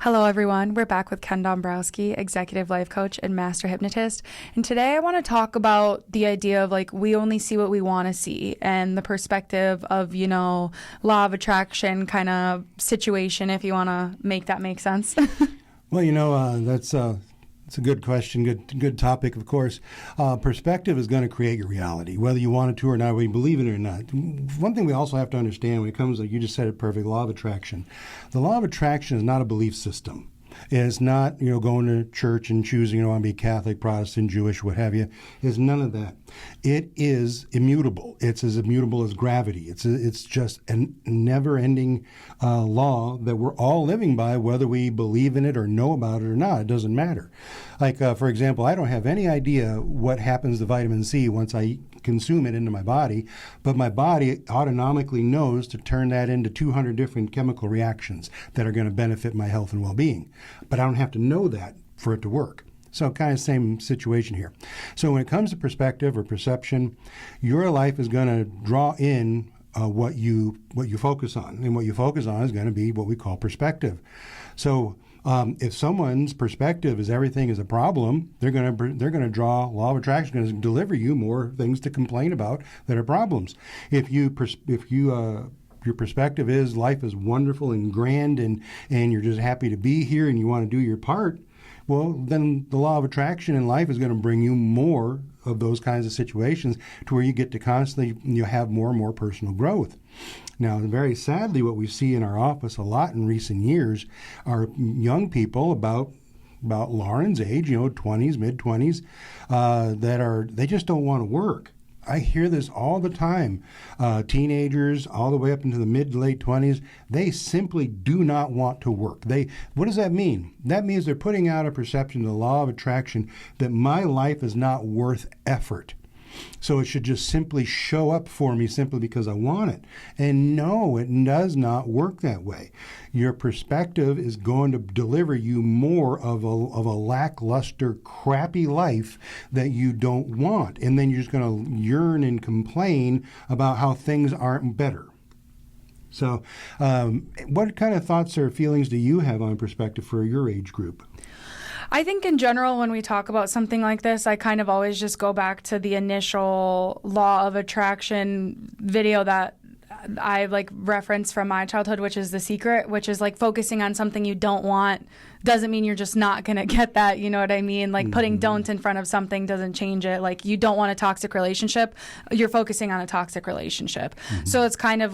Hello, everyone. We're back with Ken Dombrowski, executive life coach and master hypnotist. And today I want to talk about the idea of we only see what we want to see and the perspective of, law of attraction kind of situation, if you want to make that make sense. Well, that's it's a good question, good topic, of course. Perspective is going to create your reality, whether you want it to or not, whether you believe it or not. One thing we also have to understand when it comes to, you just said it perfect, law of attraction. The law of attraction is not a belief system. It's not, going to church and choosing, I want to be Catholic, Protestant, Jewish, what have you. It's none of that. It is immutable. It's as immutable as gravity. It's just a never-ending law that we're all living by, whether we believe in it or know about it or not. It doesn't matter. For example, I don't have any idea what happens to vitamin C once I consume it into my body, but my body autonomically knows to turn that into 200 different chemical reactions that are going to benefit my health and well-being. But I don't have to know that for it to work. So kind of same situation here. So when it comes to perspective or perception, your life is going to draw in what you focus on. And what you focus on is going to be what we call perspective. So if someone's perspective is everything is a problem, they're going to draw law of attraction, going to deliver you more things to complain about that are problems. If your perspective is life is wonderful and grand and you're just happy to be here and you want to do your part, well, then the law of attraction in life is going to bring you more of those kinds of situations to where you get to constantly have more and more personal growth. Now, very sadly, what we see in our office a lot in recent years are young people about Lauren's age, 20s, mid-20s, they just don't want to work. I hear this all the time. Teenagers all the way up into the mid to late 20s, they simply do not want to work. What does that mean? That means they're putting out a perception, the law of attraction, that my life is not worth effort. So it should just simply show up for me simply because I want it. And no, it does not work that way. Your perspective is going to deliver you more of a lackluster, crappy life that you don't want. And then you're just going to yearn and complain about how things aren't better. So what kind of thoughts or feelings do you have on perspective for your age group? I think in general, when we talk about something like this, I kind of always just go back to the initial law of attraction video that I referenced from my childhood, which is The Secret, which is focusing on something you don't want doesn't mean you're just not going to get that. You know what I mean? Putting don't in front of something doesn't change it. You don't want a toxic relationship, you're focusing on a toxic relationship. Mm-hmm. So it's kind of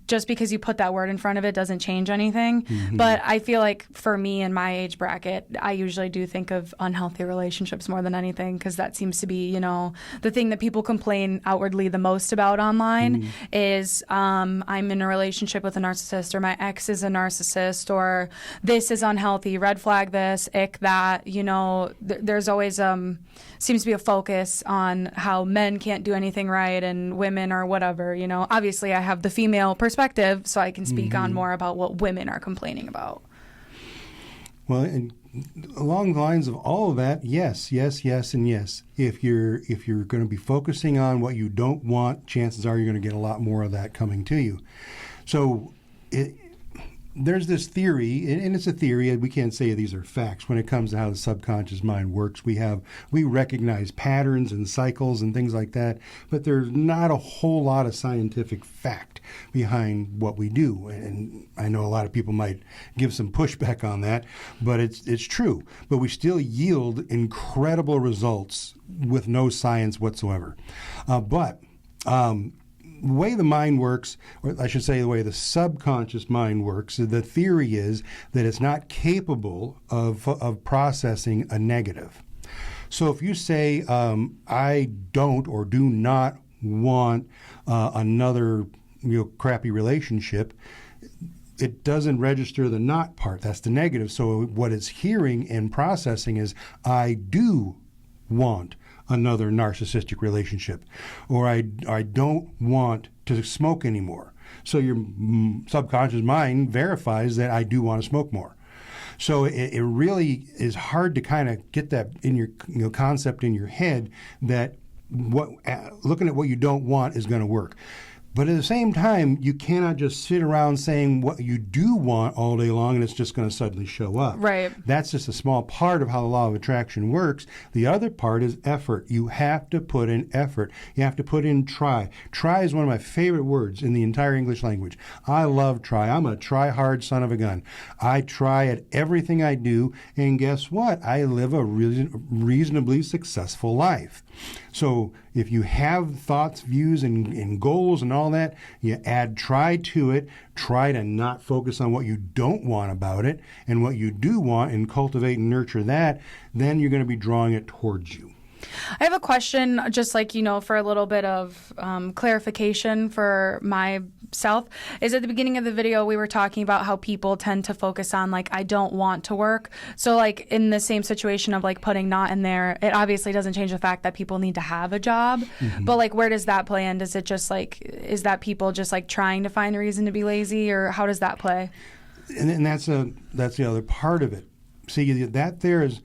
just because you put that word in front of it doesn't change anything. Mm-hmm. But I feel like for me in my age bracket, I usually do think of unhealthy relationships more than anything, because that seems to be, the thing that people complain outwardly the most about online is I'm in a relationship with a narcissist, or my ex is a narcissist, or this is unhealthy, red flag this, ick that. There's always seems to be a focus on how men can't do anything right and women or whatever. Obviously I have the female perspective, so I can speak on more about what women are complaining about. Well, and along the lines of all of that, yes, and yes. If you're going to be focusing on what you don't want, chances are you're going to get a lot more of that coming to you. So there's this theory, and it's a theory, we can't say these are facts when it comes to how the subconscious mind works. We recognize patterns and cycles and things like that, but there's not a whole lot of scientific fact behind what we do. And I know a lot of people might give some pushback on that, but it's true. But we still yield incredible results with no science whatsoever. The way the mind works, or I should say the way the subconscious mind works, the theory is that it's not capable of processing a negative. So if you say, I don't or do not want another crappy relationship, it doesn't register the not part. That's the negative. So what it's hearing and processing is, I do want another narcissistic relationship, or I don't want to smoke anymore. So your subconscious mind verifies that I do want to smoke more. So it really is hard to kind of get that in your concept in your head that looking at what you don't want is going to work. But at the same time, you cannot just sit around saying what you do want all day long and it's just going to suddenly show up. Right. That's just a small part of how the law of attraction works. The other part is effort. You have to put in effort. You have to put in try. Try is one of my favorite words in the entire English language. I love try. I'm a try-hard son of a gun. I try at everything I do, and guess what? I live a reasonably successful life. So if you have thoughts, views, and goals and all that, you add try to it. Try to not focus on what you don't want about it and what you do want, and cultivate and nurture that. Then you're going to be drawing it towards you. I have a question, just like, for a little bit of clarification for myself. Is at the beginning of the video, we were talking about how people tend to focus on, like, I don't want to work. So, like, in the same situation of, like, putting not in there, it obviously doesn't change the fact that people need to have a job. Mm-hmm. But, like, where does that play in? Does it just, like, is that people just, like, trying to find a reason to be lazy, or how does that play? And that's the other part of it. See, that there is...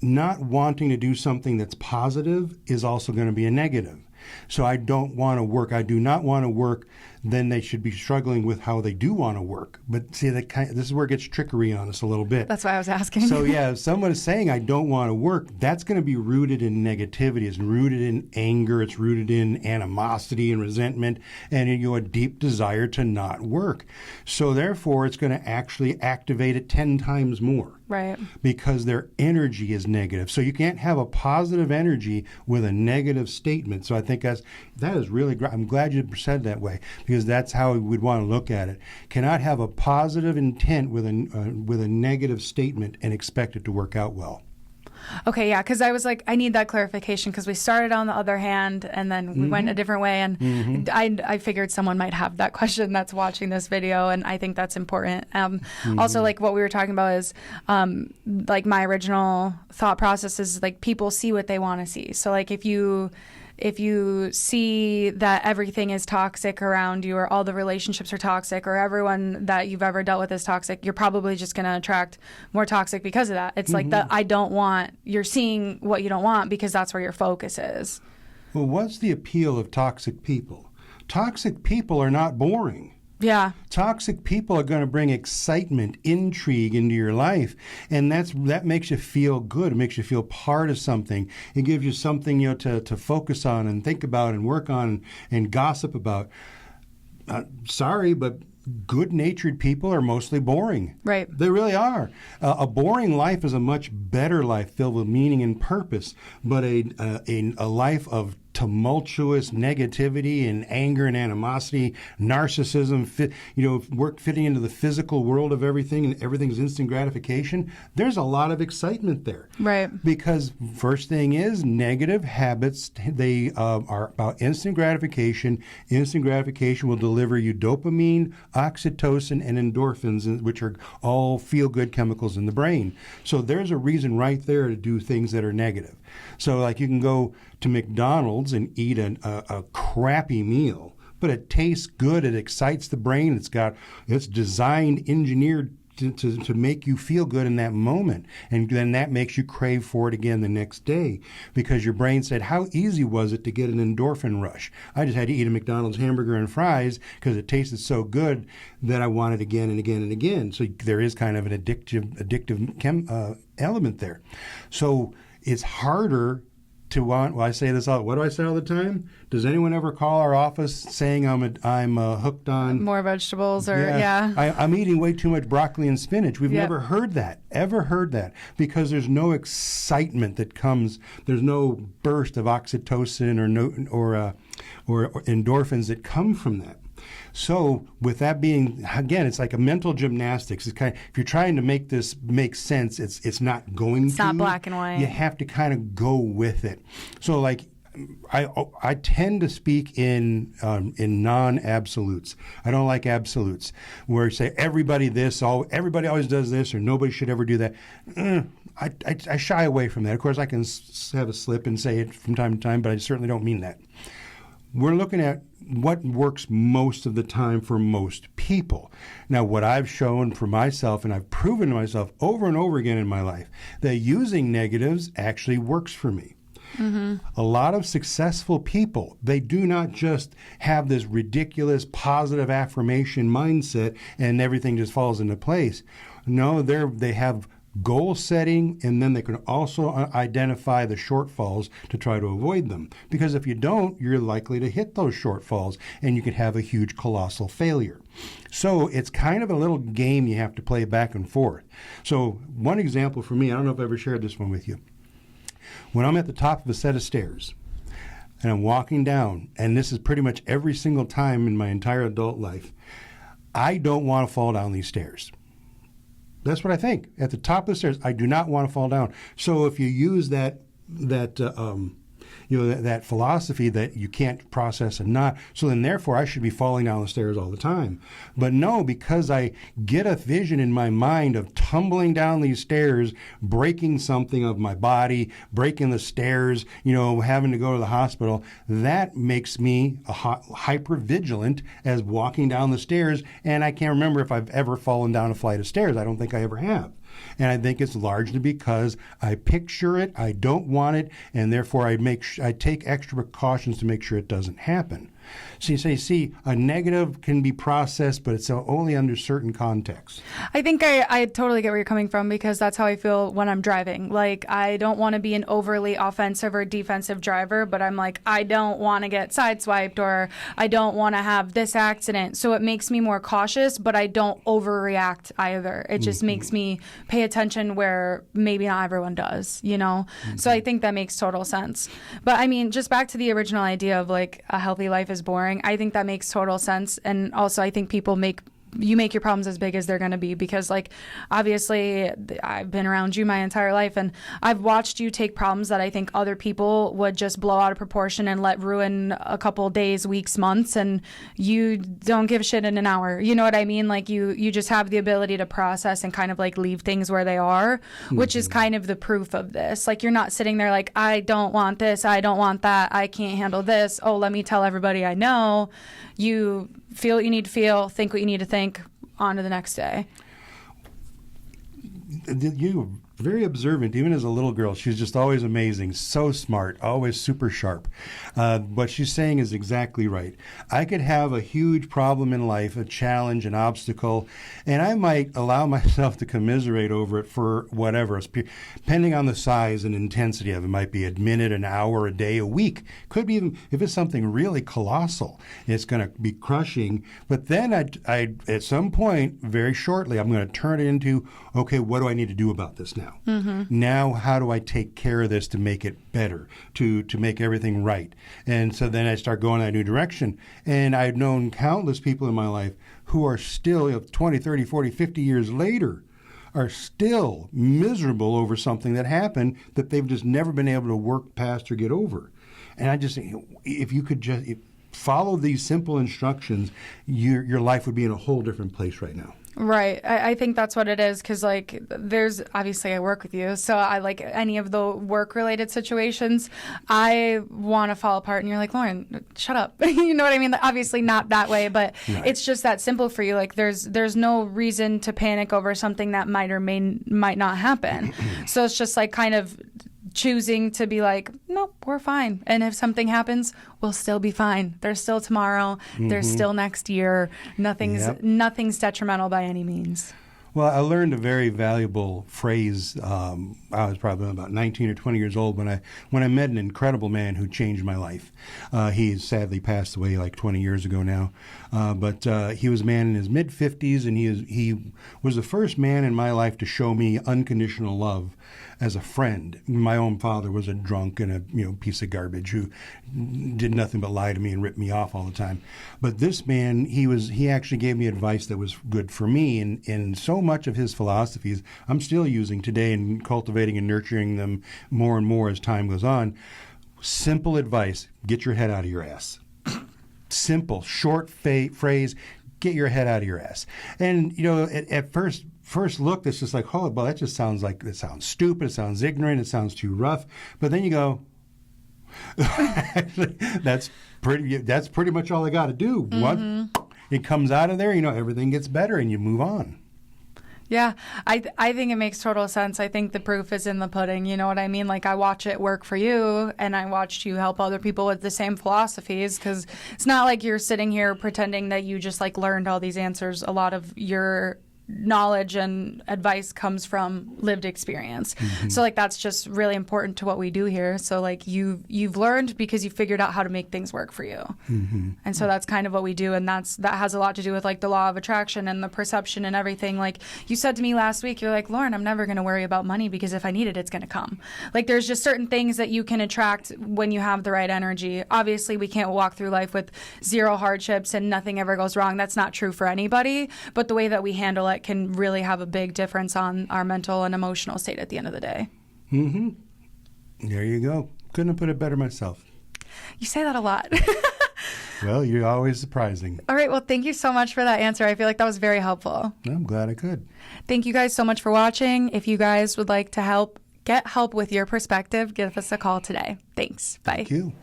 not wanting to do something that's positive is also going to be a negative. So I don't want to work. I do not want to work. Then they should be struggling with how they do want to work. But see, this is where it gets trickery on us a little bit. That's why I was asking. So yeah, if someone is saying I don't want to work, that's going to be rooted in negativity. It's rooted in anger. It's rooted in animosity and resentment, and a deep desire to not work. So therefore, it's going to actually activate it 10 times more. Right. Because their energy is negative. So you can't have a positive energy with a negative statement. So I think that is really great. I'm glad you said that way, because that's how we'd want to look at it. Cannot have a positive intent with a negative statement and expect it to work out well. Okay, yeah, because I was like, I need that clarification, because we started on the other hand and then we went a different way, and I figured someone might have that question that's watching this video, and I think that's important. Also, like what we were talking about is like my original thought process is like people see what they want to see. So like if you see that everything is toxic around you, or all the relationships are toxic, or everyone that you've ever dealt with is toxic, you're probably just going to attract more toxic because of that. It's like you're seeing what you don't want because that's where your focus is. Well, what's the appeal of toxic people? Toxic people are not boring. Yeah. Toxic people are going to bring excitement, intrigue into your life, and that makes you feel good. It makes you feel part of something. It gives you something to focus on and think about and work on and gossip about. Sorry, but good-natured people are mostly boring. Right. They really are. A boring life is a much better life filled with meaning and purpose, but a life of tumultuous negativity and anger and animosity, narcissism, fitting into the physical world of everything, and everything's instant gratification, there's a lot of excitement there. Right. Because first thing is, negative habits, they are about instant gratification. Instant gratification will deliver you dopamine, oxytocin, and endorphins, which are all feel-good chemicals in the brain. So there's a reason right there to do things that are negative. So like you can go to McDonald's and eat a crappy meal, but it tastes good, it excites the brain, it's designed, engineered to make you feel good in that moment, and then that makes you crave for it again the next day, because your brain said, how easy was it to get an endorphin rush? I just had to eat a McDonald's hamburger and fries because it tasted so good that I want it again and again and again. So there is kind of an addictive element there. So it's harder to want. Well, I say this all. What do I say all the time? Does anyone ever call our office saying I'm hooked on more vegetables, or yeah. I'm eating way too much broccoli and spinach? We've never heard that, because there's no excitement that comes. There's no burst of oxytocin or endorphins that come from that. So with that being, again, it's like a mental gymnastics. It's kind of, if you're trying to make this make sense, it's not going to. It's not black and white. You have to kind of go with it. So like I tend to speak in non-absolutes. I don't like absolutes where you say everybody everybody always does this, or nobody should ever do that. I shy away from that. Of course, I can have a slip and say it from time to time, but I certainly don't mean that. We're looking at what works most of the time for most people. Now, what I've shown for myself, and I've proven to myself over and over again in my life, that using negatives actually works for me. A lot of successful people, they do not just have this ridiculous positive affirmation mindset and everything just falls into place. No, they have goal setting, and then they can also identify the shortfalls to try to avoid them. Because if you don't, you're likely to hit those shortfalls, and you can have a huge, colossal failure. So it's kind of a little game you have to play back and forth. So one example for me, I don't know if I've ever shared this one with you. When I'm at the top of a set of stairs, and I'm walking down, and this is pretty much every single time in my entire adult life, I don't want to fall down these stairs. That's what I think. At the top of the stairs, I do not want to fall down. So if you use that philosophy that you can't process a knot, so then therefore I should be falling down the stairs all the time. But no, because I get a vision in my mind of tumbling down these stairs, breaking something of my body, breaking the stairs, having to go to the hospital, that makes me hyper vigilant as walking down the stairs. And I can't remember if I've ever fallen down a flight of stairs. I don't think I ever have. And I think it's largely because I picture it, I don't want it, and therefore I take extra precautions to make sure it doesn't happen. So you say, a negative can be processed, but it's only under certain contexts. I think I totally get where you're coming from, because that's how I feel when I'm driving. Like, I don't want to be an overly offensive or defensive driver, but I'm like, I don't want to get sideswiped, or I don't want to have this accident. So it makes me more cautious, but I don't overreact either. It just makes me pay attention where maybe not everyone does, So I think that makes total sense. But I mean, just back to the original idea of like a healthy life is boring. I think that makes total sense. And also I think people make your problems as big as they're going to be, because like obviously I've been around you my entire life, and I've watched you take problems that I think other people would just blow out of proportion and let ruin a couple days, weeks, months, and you don't give a shit in an hour. You know what I mean? Like you just have the ability to process and kind of like leave things where they are, which is kind of the proof of this. Like, you're not sitting there like, I don't want this, I don't want that, I can't handle this, oh, let me tell everybody I know. You feel what you need to feel, think what you need to think, on to the next day. You're very observant, even as a little girl. She's just always amazing, so smart, always super sharp. What she's saying is exactly right. I could have a huge problem in life, a challenge, an obstacle, and I might allow myself to commiserate over it for whatever, depending on the size and intensity of it. It might be a minute, an hour, a day, a week. Could be even, if it's something really colossal, it's going to be crushing. But then I at some point, very shortly, I'm going to turn it into, okay, what do I need to do about this now? Now, how do I take care of this to make it better, to make everything right? And so then I start going in a new direction. And I've known countless people in my life who are still 20, 30, 40, 50 years later, are still miserable over something that happened that they've just never been able to work past or get over. And I just think, if you could just follow these simple instructions, your life would be in a whole different place right now. Right. I think that's what it is, because like there's obviously I work with you, so I like any of the work related situations I want to fall apart, and you're like, Lauren, shut up. You know what I mean? Like, obviously not that way, but right. It's just that simple for you. Like there's no reason to panic over something that might or might not happen. So it's just like kind of choosing to be like, nope, we're fine. And if something happens, we'll still be fine. There's still tomorrow. There's still next year. Nothing's detrimental by any means. Well, I learned a very valuable phrase. I was probably about 19 or 20 years old when I met an incredible man who changed my life. He sadly passed away like 20 years ago now. But he was a man in his mid-50s, and he was the first man in my life to show me unconditional love as a friend. My own father was a drunk and a piece of garbage who did nothing but lie to me and rip me off all the time. But this man, he actually gave me advice that was good for me, and so much of his philosophies I'm still using today and cultivating and nurturing them more and more as time goes on. Simple advice: get your head out of your ass. Simple, short phrase: get your head out of your ass. And at first look, it's just like, oh, well, that sounds stupid, it sounds ignorant, it sounds too rough. But then you go, actually, that's pretty much all I got to do. It comes out of there, everything gets better, and you move on. Yeah, I think it makes total sense. I think the proof is in the pudding. You know what I mean? Like, I watch it work for you, and I watched you help other people with the same philosophies, because it's not like you're sitting here pretending that you just like learned all these answers. A lot of your knowledge and advice comes from lived experience. So like that's just really important to what we do here. So like you've learned because you figured out how to make things work for you. And so that's kind of what we do, and that has a lot to do with like the law of attraction and the perception and everything. Like you said to me last week, you're like, Lauren, I'm never going to worry about money because if I need it, it's going to come. Like there's just certain things that you can attract when you have the right energy. Obviously we can't walk through life with zero hardships and nothing ever goes wrong. That's not true for anybody, but the way that we handle it can really have a big difference on our mental and emotional state at the end of the day. There you go. Couldn't have put it better myself. You say that a lot. Well, you're always surprising. All right. Well, thank you so much for that answer. I feel like that was very helpful. I'm glad I could. Thank you guys so much for watching. If you guys would like to get help with your perspective, give us a call today. Thanks. Bye. Thank you.